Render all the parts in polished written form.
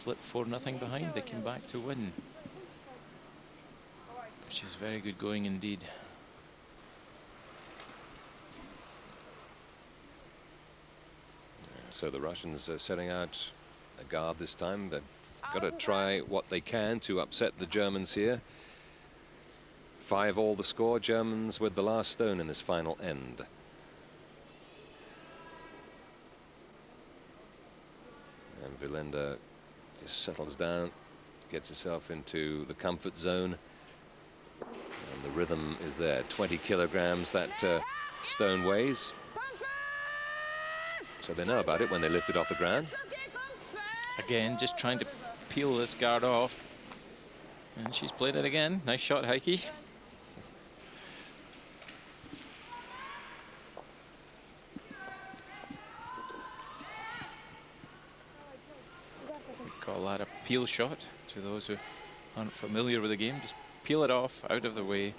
slipped 4-0 behind. They came back to win, which is very good going indeed. So the Russians are setting out a guard this time. They've got to try what they can to upset the Germans here. 5-all the score. Germans with the last stone in this final end. And Vilinda just settles down, gets herself into the comfort zone, and the rhythm is there. 20 kilograms that stone weighs, so they know about it when they lift it off the ground. Again, just trying to peel this guard off, and she's played it again. Nice shot, Heike. Call that a peel shot to those who aren't familiar with the game. Just peel it off, out of the way,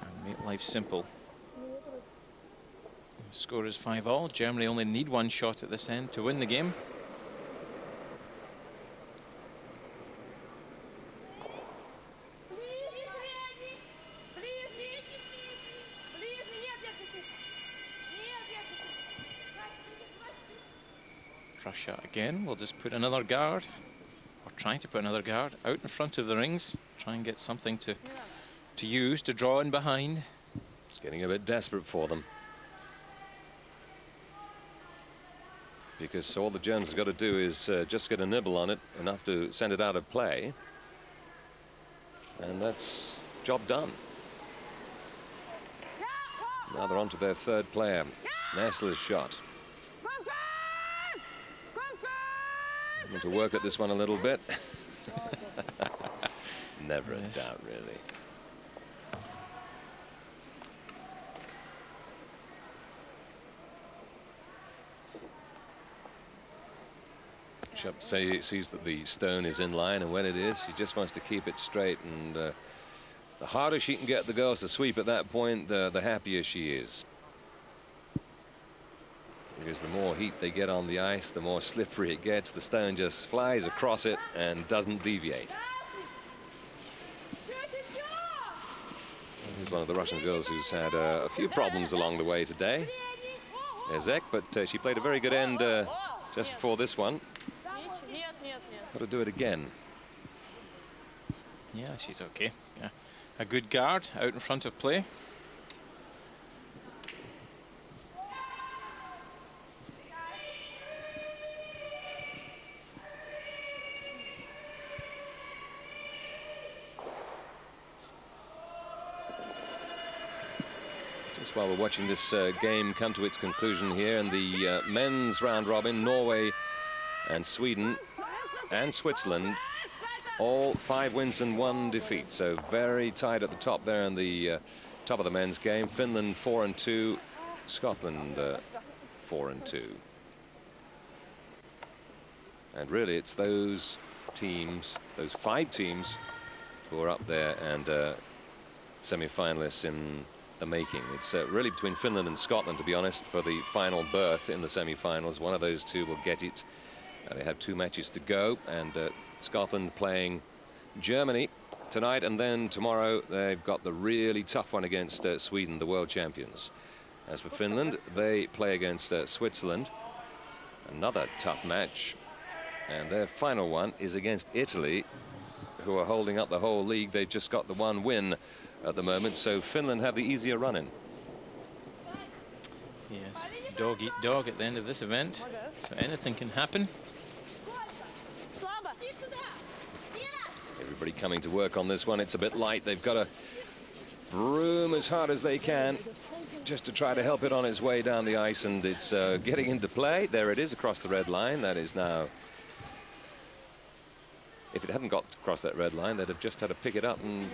and make life simple. The score is 5-all. Germany only need one shot at this end to win the game. Russia again will just put another guard, or trying to put another guard out in front of the rings, try and get something to use to draw in behind. It's getting a bit desperate for them, because all the Germans have got to do is just get a nibble on it, enough to send it out of play, and that's job done. Now they're on to their third player. Nestler's shot. I'm going to work at this one a little bit. Never a doubt, really. Schöpp sees that the stone is in line, and when it is, she just wants to keep it straight. And the harder she can get the girls to sweep at that point, the happier she is. Because the more heat they get on the ice, the more slippery it gets. The stone just flies across it and doesn't deviate. Here's one of the Russian girls who's had a few problems along the way today. Ezek, but she played a very good end just before this one. Got to do it again. Yeah, she's okay. Yeah, a good guard out in front of play. While we're watching this game come to its conclusion here in the men's round robin, Norway and Sweden and Switzerland, all 5 wins and 1 defeat. So very tight at the top there in the top of the men's game. Finland 4-2, Scotland 4-2. And really it's those teams, those 5 teams, who are up there and semi-finalists in the making. It's really between Finland and Scotland, to be honest, for the final berth in the semi-finals. One of those two will get it. They have 2 matches to go, and Scotland playing Germany tonight, and then tomorrow they've got the really tough one against Sweden, the world champions. As for Finland, they play against Switzerland, another tough match, and their final one is against Italy, who are holding up the whole league. They've just got the 1 win at the moment, so Finland have the easier run-in. Yes, dog eat dog at the end of this event, so anything can happen. Everybody coming to work on this one. It's a bit light. They've got to broom as hard as they can just to try to help it on its way down the ice, and it's getting into play. There it is across the red line. That is now, if it hadn't got across that red line, they'd have just had to pick it up and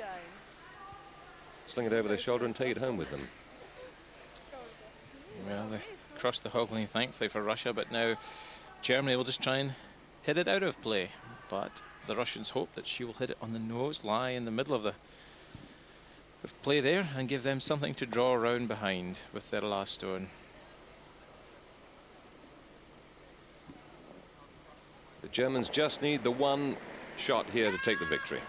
sling it over their shoulder and take it home with them. Well, they crossed the hog line, thankfully for Russia, but now Germany will just try and hit it out of play. But the Russians hope that she will hit it on the nose, lie in the middle of play there, and give them something to draw around behind with their last stone. Germans just need the one shot here to take the victory.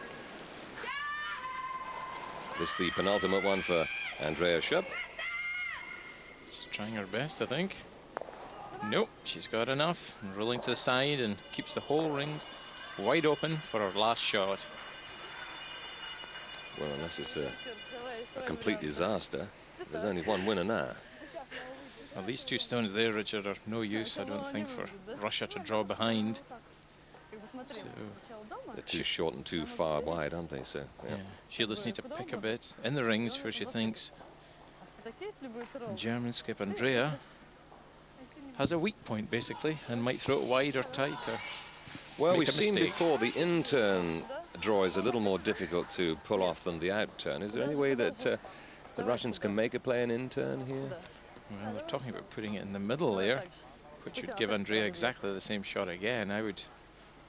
This is the penultimate one for Andrea Schöpp. She's trying her best, I think. Nope, she's got enough. And rolling to the side and keeps the whole rings wide open for her last shot. Well, unless it's a complete disaster, there's only one winner now. Well, these two stones there, Richard, are no use, I don't think, for Russia to draw behind. So they're too short and too far wide, aren't they? So yeah. She'll just need to pick a bit in the rings where she thinks German skip Andrea has a weak point, basically, and might throw it wide or tight. Or well, we've seen before the in-turn draw is a little more difficult to pull off than the out-turn. Is there any way that the Russians can make a play an in-turn here? Well, they're talking about putting it in the middle there, which would give Andrea exactly the same shot again. I would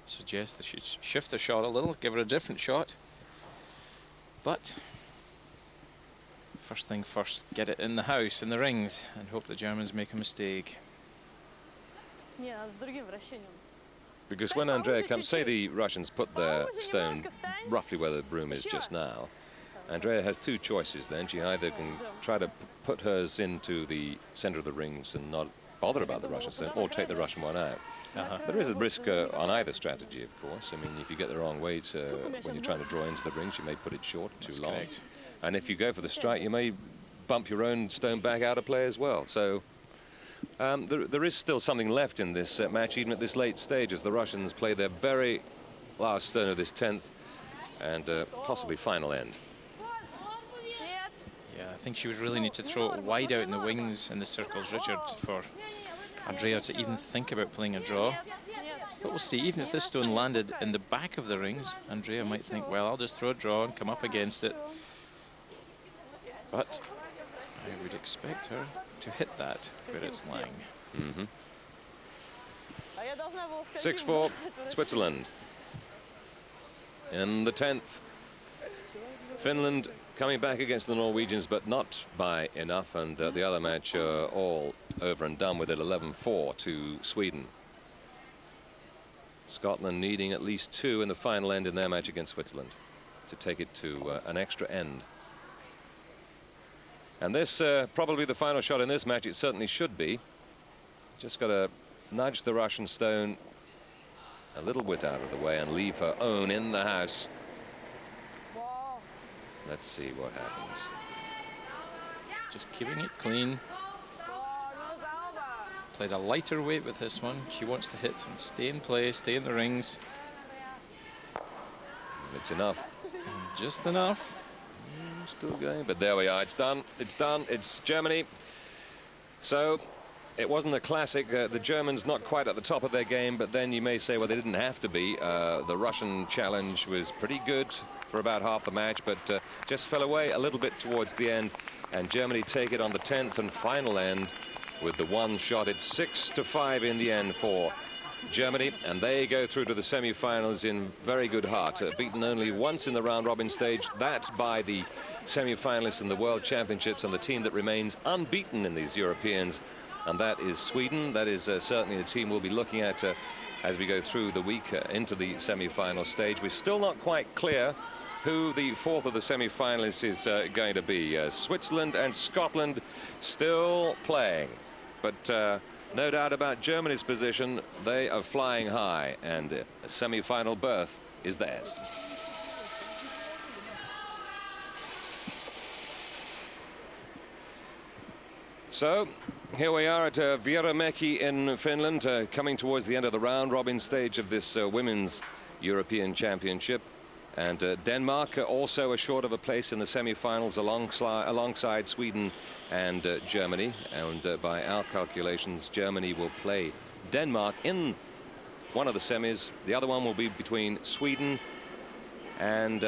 suggest that she shift the shot a little, give her a different shot. But first thing first, get it in the house, in the rings, and hope the Germans make a mistake. Because when Andrea comes, say the Russians put their stone roughly where the broom is just now, Andrea has two choices then. She either can try to put hers into the center of the rings and not bother about the Russian stone, or take the Russian one out. There is a risk on either strategy, of course. I mean, if you get the wrong weight when you're trying to draw into the rings, you may put it short, too long. Correct. And if you go for the strike, you may bump your own stone back out of play as well. So there is still something left in this match, even at this late stage, as the Russians play their very last stone of this 10th and possibly final end. Yeah, I think she would really need to throw it wide out in the wings in the circles, Richard, for Andrea to even think about playing a draw. But we'll see, even if this stone landed in the back of the rings, Andrea might think, well, I'll just throw a draw and come up against it. But I would expect her to hit that where it's lying. 6-4, Switzerland. In the 10th, Finland coming back against the Norwegians, but not by enough, and the other match all over and done with it, 11-4 to Sweden. Scotland needing at least 2 in the final end in their match against Switzerland to take it to an extra end. And this probably the final shot in this match. It certainly should be. Just got to nudge the Russian stone a little bit out of the way and leave her own in the house. Let's see what happens. Just keeping it clean. Played a lighter weight with this one. She wants to hit and stay in play, stay in the rings. It's enough. And just enough. Still going, but there we are. It's done. It's done. It's Germany. So it wasn't a classic. The Germans not quite at the top of their game, but then you may say, well, they didn't have to be. The Russian challenge was pretty good for about half the match, but just fell away a little bit towards the end, and Germany take it on the 10th and final end with the one shot. It's 6-5 in the end for Germany, and they go through to the semi-finals in very good heart. Beaten only once in the round-robin stage, that by the semi-finalists in the World Championships, and the team that remains unbeaten in these Europeans, and that is Sweden. That is certainly the team we'll be looking at as we go through the week into the semi-final stage. We're still not quite clear who the fourth of the semi-finalists is going to be. Switzerland and Scotland still playing, but no doubt about Germany's position. They are flying high, and a semi-final berth is theirs. So here we are at Vierumäki in Finland, coming towards the end of the round-robin stage of this Women's European Championship. And Denmark also assured of a place in the semi-finals alongside Sweden and Germany. And by our calculations, Germany will play Denmark in one of the semis. The other one will be between Sweden and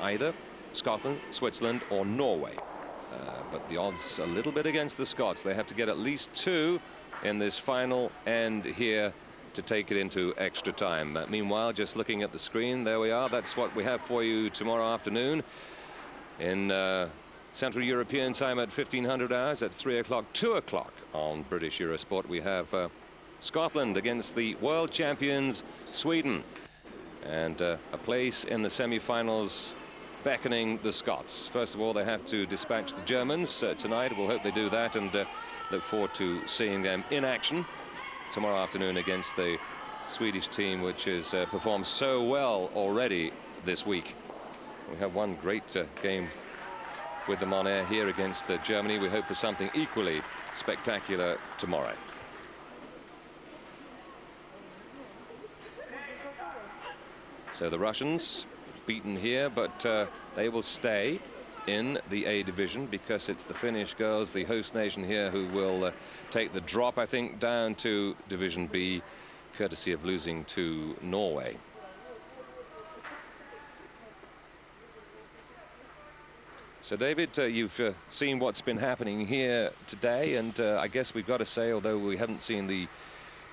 either Scotland, Switzerland, or Norway. But the odds a little bit against the Scots. They have to get at least 2 in this final end here to take it into extra time. Meanwhile, just looking at the screen, there we are. That's what we have for you tomorrow afternoon in Central European time at 1500 hours. That's 3 o'clock, 2 o'clock on British Eurosport. We have Scotland against the world champions Sweden, and a place in the semi-finals beckoning the Scots. First of all, they have to dispatch the Germans tonight. We'll hope they do that, and look forward to seeing them in action tomorrow afternoon against the Swedish team, which has performed so well already this week. We have one great game with them on air here against Germany. We hope for something equally spectacular tomorrow. So the Russians beaten here, but they will stay in the A division because it's the Finnish girls, the host nation here, who will take the drop, I think, down to Division B, courtesy of losing to Norway. So, David, you've seen what's been happening here today, and I guess we've got to say, although we haven't seen the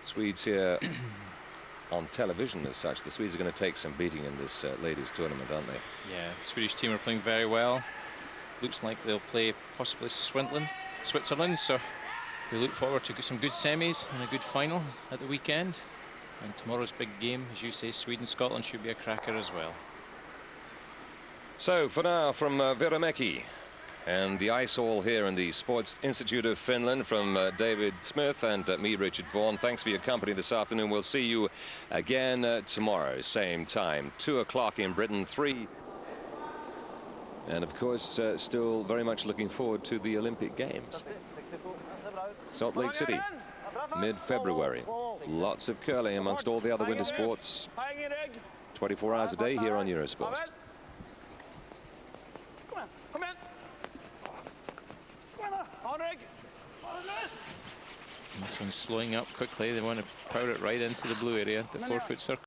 Swedes here on television as such, the Swedes are going to take some beating in this ladies' tournament, aren't they? Yeah, the Swedish team are playing very well. Looks like they'll play possibly Switzerland, so we look forward to some good semis and a good final at the weekend. And tomorrow's big game, as you say, Sweden-Scotland, should be a cracker as well. So for now, from Vierumäki and the ice hall here in the Sports Institute of Finland, from David Smith and me, Richard Vaughan, thanks for your company this afternoon. We'll see you again tomorrow, same time, 2 o'clock in Britain, 3. And of course, still very much looking forward to the Olympic Games. Salt Lake City, mid-February. Lots of curling amongst all the other winter sports. 24 hours a day here on Eurosport. This one's slowing up quickly. They want to power it right into the blue area, the 4-foot circle.